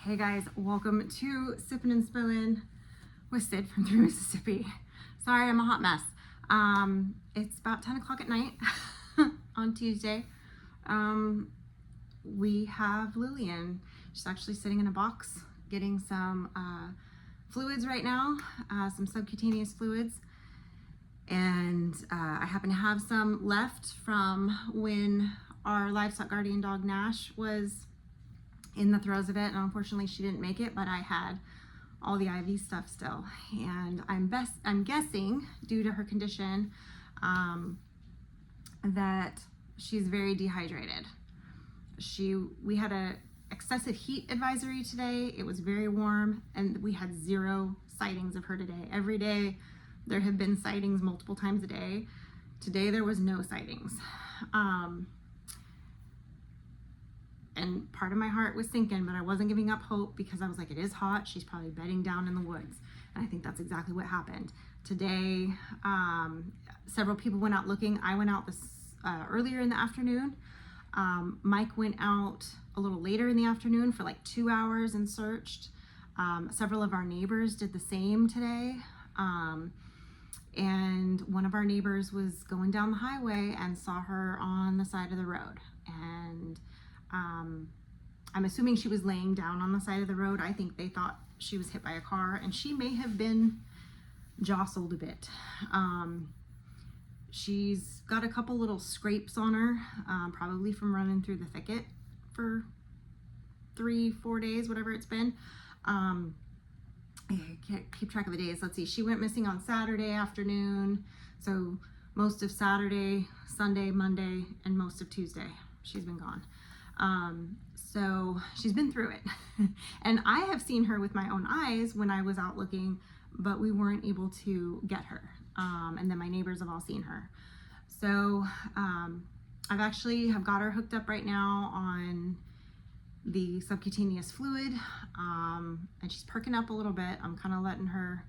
Hey guys, welcome to Sippin' and Spillin' with Sid from Through Mississippi. Sorry, I'm a hot mess. It's about 10 o'clock at night on Tuesday. We have Lillian. She's actually sitting in a box getting some fluids right now, some subcutaneous fluids. And I happen to have some left from when our livestock guardian dog Nash was in the throes of it, and unfortunately she didn't make it, but I had all the IV stuff still. And I'm guessing, due to her condition, that she's very dehydrated. We had a excessive heat advisory today. It was very warm, and we had 0 sightings of her today. Every day there have been sightings multiple times a day. Today there was no sightings. And part of my heart was sinking, but I wasn't giving up hope because I was like, it is hot. She's probably bedding down in the woods. And I think that's exactly what happened. Today, several people went out looking. I went out earlier in the afternoon. Mike went out a little later in the afternoon for like 2 hours and searched. Several of our neighbors did the same today. And one of our neighbors was going down the highway and saw her on the side of the road. And I'm assuming she was laying down on the side of the road. I think they thought she was hit by a car, and she may have been jostled a bit. She's got a couple little scrapes on her, probably from running through the thicket for 3-4 days, whatever it's been. I can't keep track of the days. Let's see. She went missing on Saturday afternoon. So most of Saturday, Sunday, Monday, and most of Tuesday, she's been gone. So she's been through it. And I have seen her with my own eyes when I was out looking, but we weren't able to get her. And then my neighbors have all seen her. So I've got her hooked up right now on the subcutaneous fluid, and she's perking up a little bit. I'm kind of letting her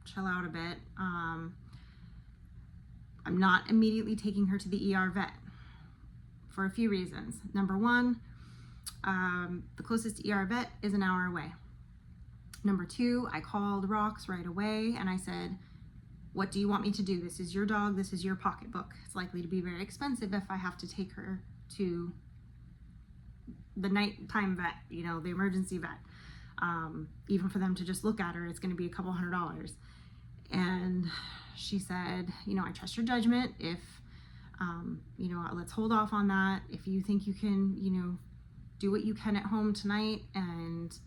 chill out a bit. I'm not immediately taking her to the ER vet for a few reasons. Number one, the closest ER vet is an hour away. Number two, I called Rox right away and I said, what do you want me to do? This is your dog, this is your pocketbook. It's likely to be very expensive if I have to take her to the nighttime vet, the emergency vet. Even for them to just look at her, it's gonna be a couple $100. And she said, I trust your judgment. If let's hold off on that. If you think you can, do what you can at home tonight and,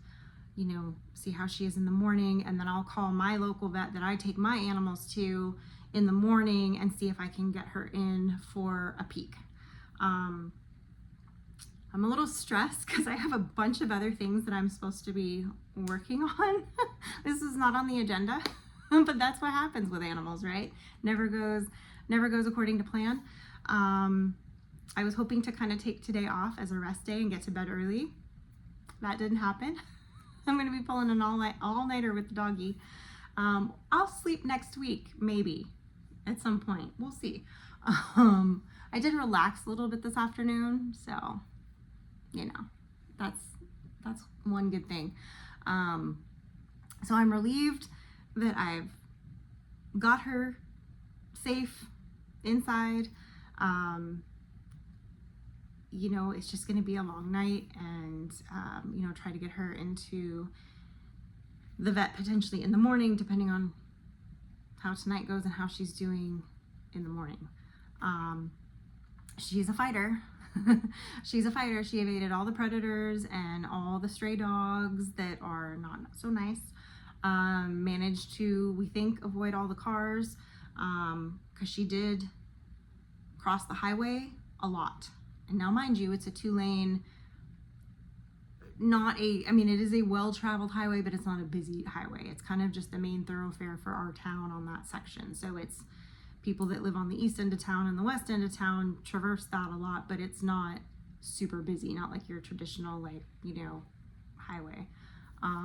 see how she is in the morning. And then I'll call my local vet that I take my animals to in the morning and see if I can get her in for a peek. I'm a little stressed because I have a bunch of other things that I'm supposed to be working on. This is not on the agenda, but that's what happens with animals, right? Never goes according to plan. I was hoping to kind of take today off as a rest day and get to bed early. That didn't happen. I'm going to be pulling an all-nighter with the doggy. I'll sleep next week, maybe, at some point. We'll see. I did relax a little bit this afternoon, so, that's one good thing. So I'm relieved that I've got her safe inside. It's just going to be a long night, and try to get her into the vet potentially in the morning, depending on how tonight goes and how she's doing in the morning. She's a fighter. She's a fighter. She evaded all the predators and all the stray dogs that are not so nice. Managed to, we think, avoid all the cars, because she did cross the highway a lot. And now, mind you, it's a 2-lane, it is a well-traveled highway, but it's not a busy highway. It's kind of just the main thoroughfare for our town on that section. So it's people that live on the east end of town and the west end of town traverse that a lot, but it's not super busy, not like your traditional, highway,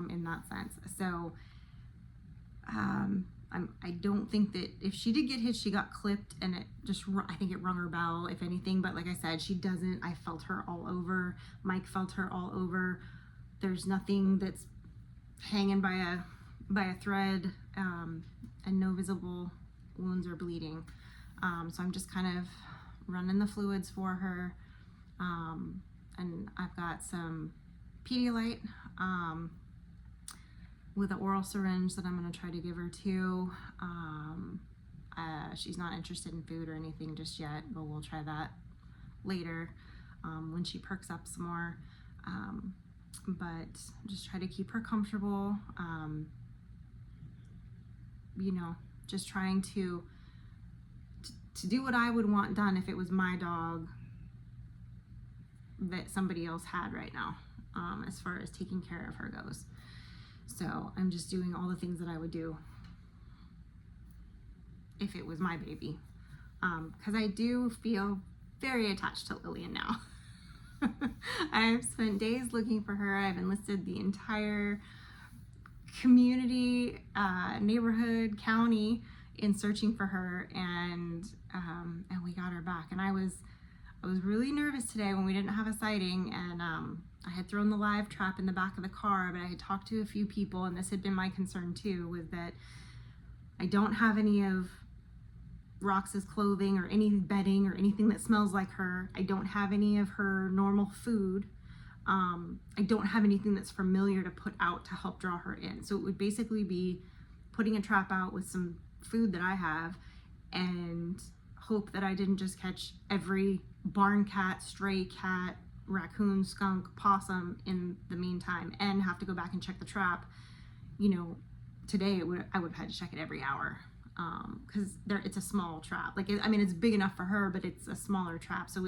in that sense. So, I don't think that if she did get hit, she got clipped and it just, I think it rung her bell, if anything. But like I said, she doesn't. I felt her all over. Mike felt her all over. There's nothing that's hanging by a thread, and no visible wounds or bleeding. So I'm just kind of running the fluids for her. And I've got some Pedialyte with an oral syringe that I'm going to try to give her too. She's not interested in food or anything just yet, but we'll try that later when she perks up some more. But just try to keep her comfortable. Just trying to do what I would want done if it was my dog that somebody else had right now, as far as taking care of her goes. So I'm just doing all the things that I would do if it was my baby, because I do feel very attached to Lillian now. I've spent days looking for her. I've enlisted the entire community, neighborhood, county in searching for her, and we got her back. And I was really nervous today when we didn't have a sighting, and I had thrown the live trap in the back of the car, but I had talked to a few people, and this had been my concern too, was that I don't have any of Rox's clothing or any bedding or anything that smells like her. I don't have any of her normal food. I don't have anything that's familiar to put out to help draw her in. So it would basically be putting a trap out with some food that I have and hope that I didn't just catch every barn cat, stray cat, raccoon, skunk, possum in the meantime and have to go back and check the trap. Today I would have had to check it every hour, because it's a small trap. It's big enough for her, but it's a smaller trap, so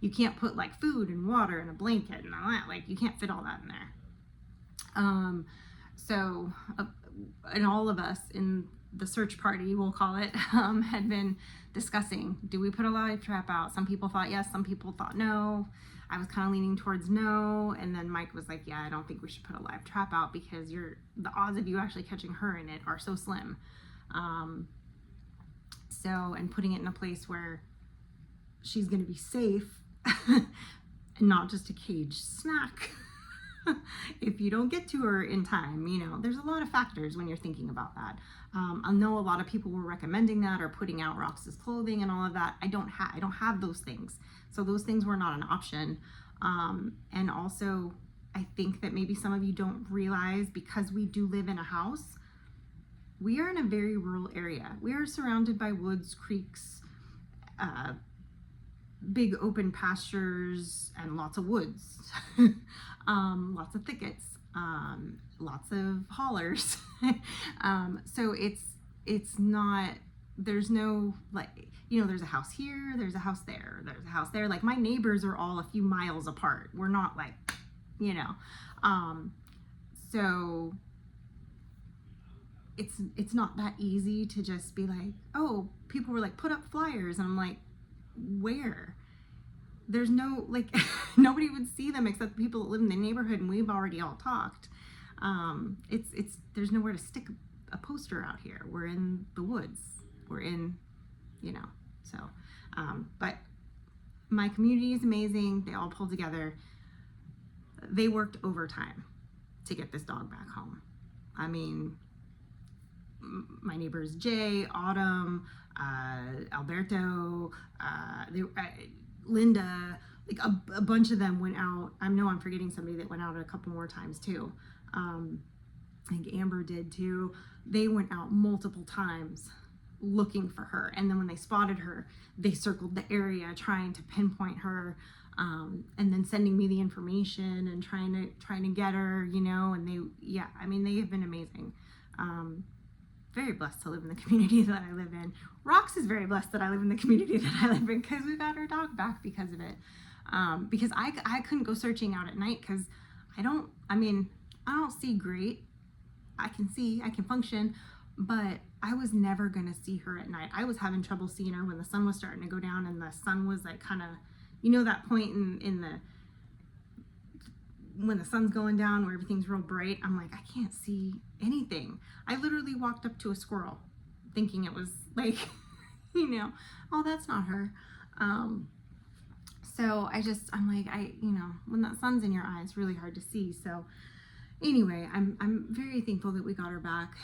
you can't put like food and water and a blanket and all that. You can't fit all that in there. And all of us in the search party, we'll call it, had been discussing, do we put a live trap out? Some people thought yes, some people thought no. I was kind of leaning towards no, and then Mike was like, yeah, I don't think we should put a live trap out because the odds of you actually catching her in it are so slim. And putting it in a place where she's going to be safe and not just a caged snack if you don't get to her in time. There's a lot of factors when you're thinking about that. I know a lot of people were recommending that or putting out Rox's clothing and all of that. I don't have those things, so those things were not an option. And also, I think that maybe some of you don't realize, because we do live in a house, we are in a very rural area. We are surrounded by woods, creeks, big open pastures, and lots of woods, lots of thickets, lots of hollers. So it's not, there's no, there's a house here, there's a house there, there's a house there. My neighbors are all a few miles apart. We're not so it's not that easy to just be like, oh, people were like, put up flyers, and I'm like, where? There's no, nobody would see them except the people that live in the neighborhood, and we've already all talked. There's nowhere to stick a poster out here. We're in the woods. We're in, but my community is amazing. They all pulled together. They worked overtime to get this dog back home. My neighbors Jay, Autumn, Alberto, Linda, a bunch of them went out. I know I'm forgetting somebody that went out a couple more times too. I think Amber did too. They went out multiple times looking for her, and then when they spotted her, they circled the area trying to pinpoint her, and then sending me the information and trying to get her, and they have been amazing. Very blessed to live in the community that I live in. Rox is very blessed that I live in the community that I live in, because we got our dog back because of it. Because I couldn't go searching out at night because I don't see great. I can function, but I was never gonna see her at night. I was having trouble seeing her when the sun was starting to go down, and the sun was kind of, that point in the, when the sun's going down where everything's real bright. I'm like, I can't see anything. I literally walked up to a squirrel thinking it was oh, that's not her. So I'm like, when that sun's in your eye, it's really hard to see. So anyway, I'm very thankful that we got her back.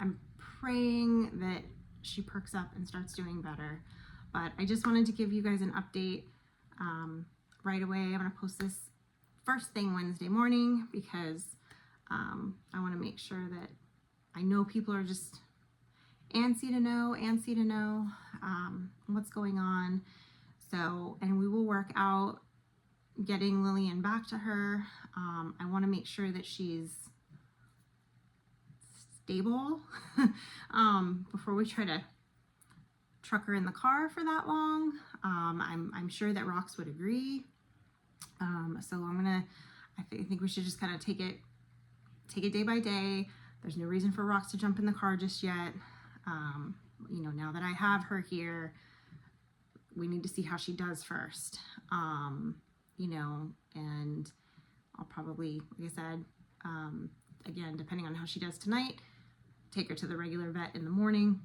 I'm praying that she perks up and starts doing better. But I just wanted to give you guys an update right away. I'm going to post this first thing Wednesday morning because I want to make sure that I know people are just antsy to know what's going on. So, and we will work out getting Lillian back to her. I want to make sure that she's stable before we try to truck her in the car for that long. I'm sure that Rox would agree. So I think we should just kind of take it day by day. There's no reason for Rox to jump in the car just yet. Now that I have her here, we need to see how she does first. And I'll probably, like I said, again, depending on how she does tonight, take her to the regular vet in the morning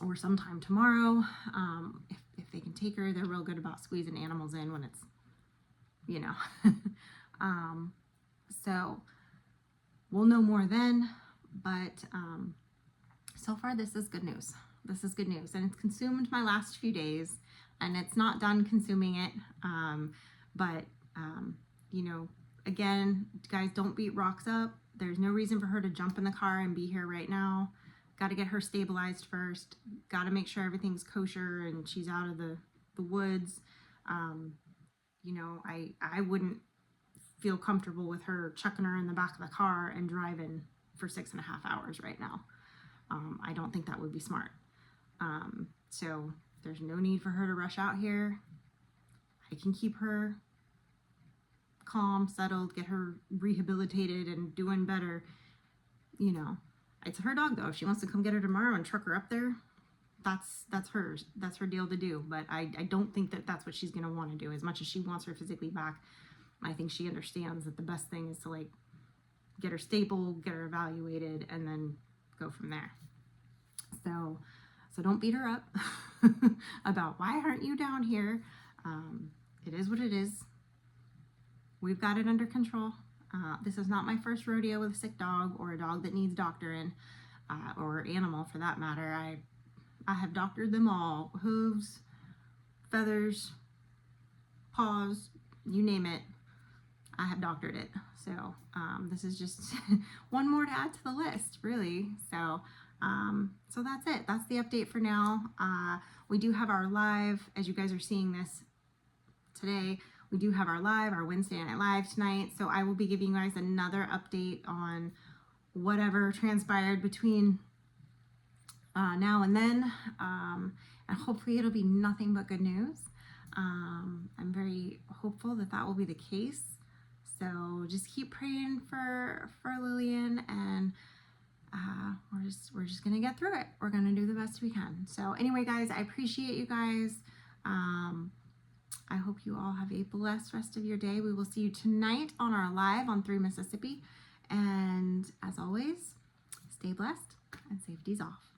or sometime tomorrow. If they can take her, they're real good about squeezing animals in when it's, so we'll know more then, but so far this is good news. This is good news, and it's consumed my last few days, and it's not done consuming it. But again, guys, don't beat Rox up. There's no reason for her to jump in the car and be here right now. Got to get her stabilized first. Got to make sure everything's kosher and she's out of the woods. I wouldn't feel comfortable with her chucking her in the back of the car and driving for 6.5 hours right now. I don't think that would be smart. So there's no need for her to rush out here. I can keep her calm, settled, get her rehabilitated and doing better. It's her dog though. If she wants to come get her tomorrow and truck her up there, that's hers. That's her deal to do. But I don't think that that's what she's going to want to do. As much as she wants her physically back, I think she understands that the best thing is to get her stable, get her evaluated, and then go from there. So don't beat her up about why aren't you down here. It is what it is. We've got it under control. This is not my first rodeo with a sick dog or a dog that needs doctoring, or animal for that matter. I have doctored them all. Hooves, feathers, paws, you name it. I have doctored it. So this is just one more to add to the list, really. So that's it. That's the update for now. We do have our live, as you guys are seeing this today, we do have our Wednesday Night Live tonight. So I will be giving you guys another update on whatever transpired between now and then. And hopefully it'll be nothing but good news. I'm very hopeful that will be the case. So just keep praying for Lillian, and we're just gonna get through it. We're gonna do the best we can. So anyway, guys, I appreciate you guys. I hope you all have a blessed rest of your day. We will see you tonight on our live on 3 Mississippi. And as always, stay blessed and safety's off.